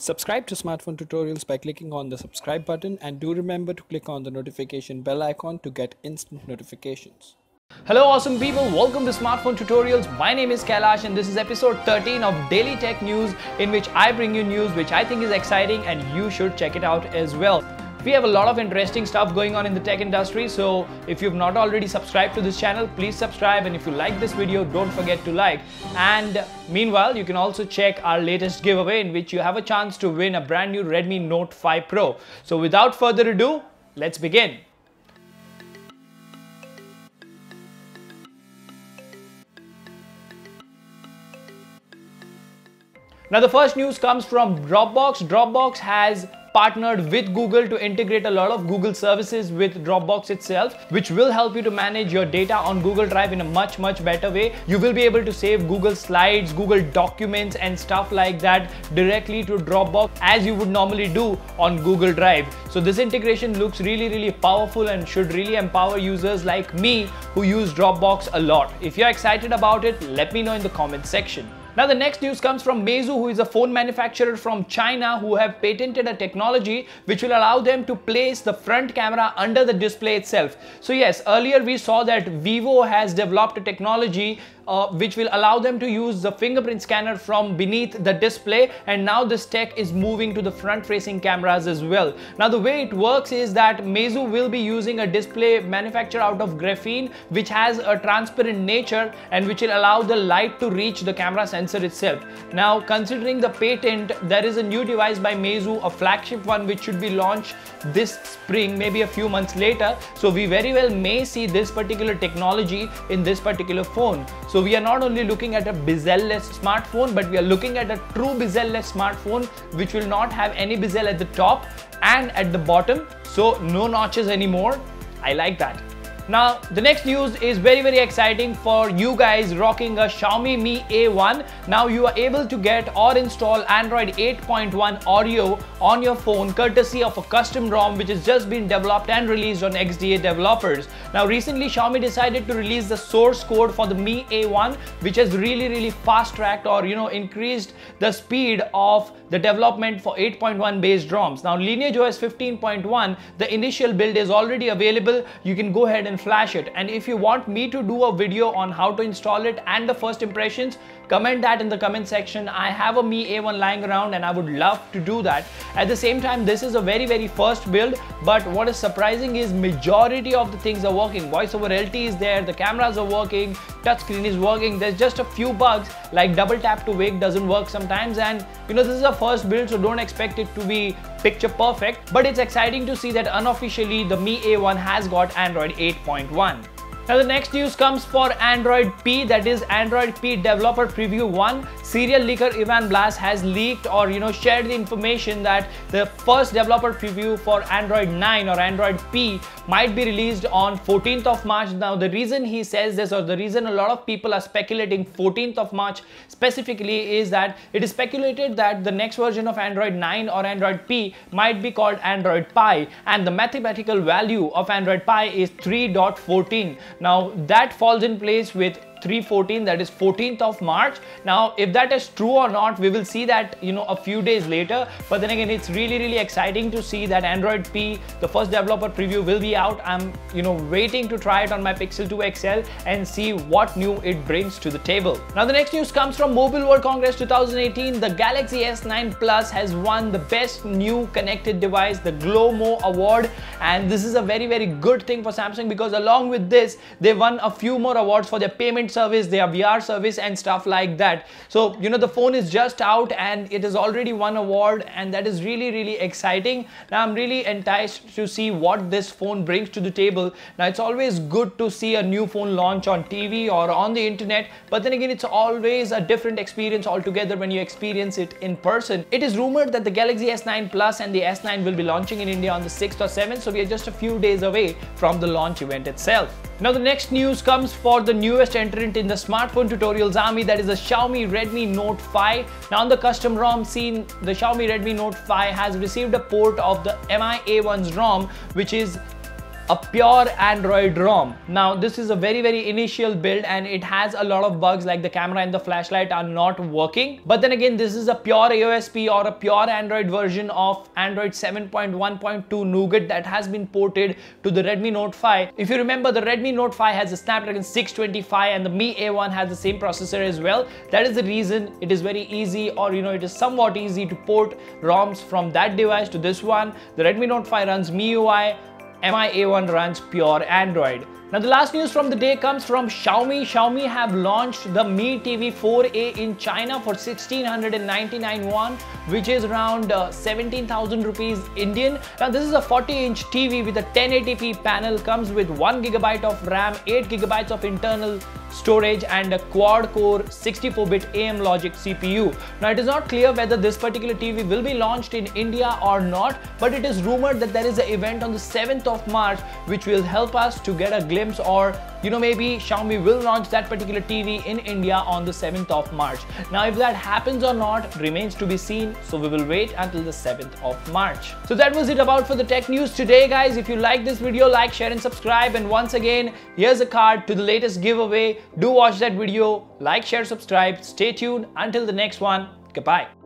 Subscribe to Smartphone Tutorials by clicking on the subscribe button, and do remember to click on the notification bell icon to get instant notifications. Hello awesome people, welcome to Smartphone Tutorials. My name is Kailash and this is episode 13 of Daily Tech News, in which I bring you news which I think is exciting and you should check it out as well. We have a lot of interesting stuff going on in the tech industry, so if you've not already subscribed to this channel, please subscribe, and if you like this video, don't forget to like. And meanwhile, you can also check our latest giveaway, in which you have a chance to win a brand new Redmi Note 5 Pro. So without further ado, let's begin. Now the first news comes from Dropbox. Dropbox has partnered with Google to integrate a lot of Google services with Dropbox itself, which will help you to manage your data on Google Drive in a much better way. You will be able to save Google Slides, Google Documents and stuff like that directly to Dropbox as you would normally do on Google Drive. So this integration looks really powerful and should really empower users like me who use Dropbox a lot. If you're excited about it, let me know in the comment section. Now the next news comes from Meizu, who is a phone manufacturer from China who have patented a technology which will allow them to place the front camera under the display itself. So yes, earlier we saw that Vivo has developed a technology which will allow them to use the fingerprint scanner from beneath the display, and now this tech is moving to the front facing cameras as well. Now the way it works is that Meizu will be using a display manufactured out of graphene, which has a transparent nature and which will allow the light to reach the camera sensor itself. Now considering the patent, there is a new device by Meizu, a flagship one, which should be launched this spring, maybe a few months later. So we very well may see this particular technology in this particular phone. So we are not only looking at a bezel-less smartphone, but we are looking at a true bezel-less smartphone which will not have any bezel at the top and at the bottom, so no notches anymore. I like that. Now the next news is very exciting for you guys rocking a Xiaomi Mi A1. Now you are able to get or install Android 8.1 Oreo on your phone courtesy of a custom ROM which has just been developed and released on XDA developers. Now recently Xiaomi decided to release the source code for the Mi A1, which has really fast tracked or increased the speed of the development for 8.1 based ROMs. Now Lineage OS 15.1, the initial build is already available. You can go ahead and flash it, and if you want me to do a video on how to install it and the first impressions, comment that in the comment section. I have a Mi A1 lying around and I would love to do that. At the same time, this is a very first build, but what is surprising is majority of the things are working. Voice over LT is there, the cameras are working, touchscreen is working. There's just a few bugs like double tap to wake doesn't work sometimes, and this is a first build, so don't expect it to be picture perfect, but it's exciting to see that unofficially the Mi A1 has got Android 8.1. Now the next news comes for Android P, that is Android P Developer Preview 1. Serial leaker Ivan Blas has leaked or shared the information that the first developer preview for Android 9 or Android P might be released on 14th of March. Now the reason he says this, or the reason a lot of people are speculating 14th of March specifically, is that it is speculated that the next version of Android 9 or Android P might be called Android Pie, and the mathematical value of Android Pie is 3.14. Now that falls in place with 3.14, that is 14th of March. Now if that is true or not, we will see that a few days later, but then again it's really exciting to see that Android P, the first developer preview, will be out. I'm waiting to try it on my Pixel 2 XL and see what new it brings to the table. Now the next news comes from Mobile World Congress 2018. The Galaxy S9 Plus has won the best new connected device, the GLOMO award, and this is a very good thing for Samsung, because along with this they won a few more awards for their payment service, their VR service and stuff like that. So the phone is just out and it has already won award, and that is really exciting. Now I'm really enticed to see what this phone brings to the table. Now it's always good to see a new phone launch on TV or on the internet, but then again it's always a different experience altogether when you experience it in person. It is rumored that the Galaxy S9 Plus and the S9 will be launching in India on the 6th or 7th, so we are just a few days away from the launch event itself. Now the next news comes for the newest entrant in the smartphone tutorials army, that is the Xiaomi Redmi Note 5. Now on the custom ROM scene, the Xiaomi Redmi Note 5 has received a port of the Mi A1's ROM, which is a pure Android ROM. Now this is a very initial build and it has a lot of bugs, like the camera and the flashlight are not working. But then again, this is a pure AOSP or a pure Android version of Android 7.1.2 Nougat that has been ported to the Redmi Note 5. If you remember, the Redmi Note 5 has a Snapdragon 625 and the Mi A1 has the same processor as well. That is the reason it is very easy, or it is somewhat easy to port ROMs from that device to this one. The Redmi Note 5 runs MIUI, Mi A1 runs pure Android. Now the last news from the day comes from Xiaomi. Xiaomi have launched the Mi TV 4A in China for 1699 won, which is around 17,000 rupees Indian. Now this is a 40-inch TV with a 1080p panel, comes with 1 GB of RAM, 8 GB of internal storage and a quad-core 64-bit AM logic CPU. Now it is not clear whether this particular TV will be launched in India or not, but it is rumored that there is an event on the 7th of March which will help us to get a glimpse, or maybe Xiaomi will launch that particular TV in India on the 7th of March. Now if that happens or not remains to be seen, so we will wait until the 7th of March. So that was it about for the tech news today, guys. If you like this video, like, share and subscribe, and once again, here's a card to the latest giveaway. Do watch that video, like, share, subscribe, stay tuned. Until the next one, goodbye.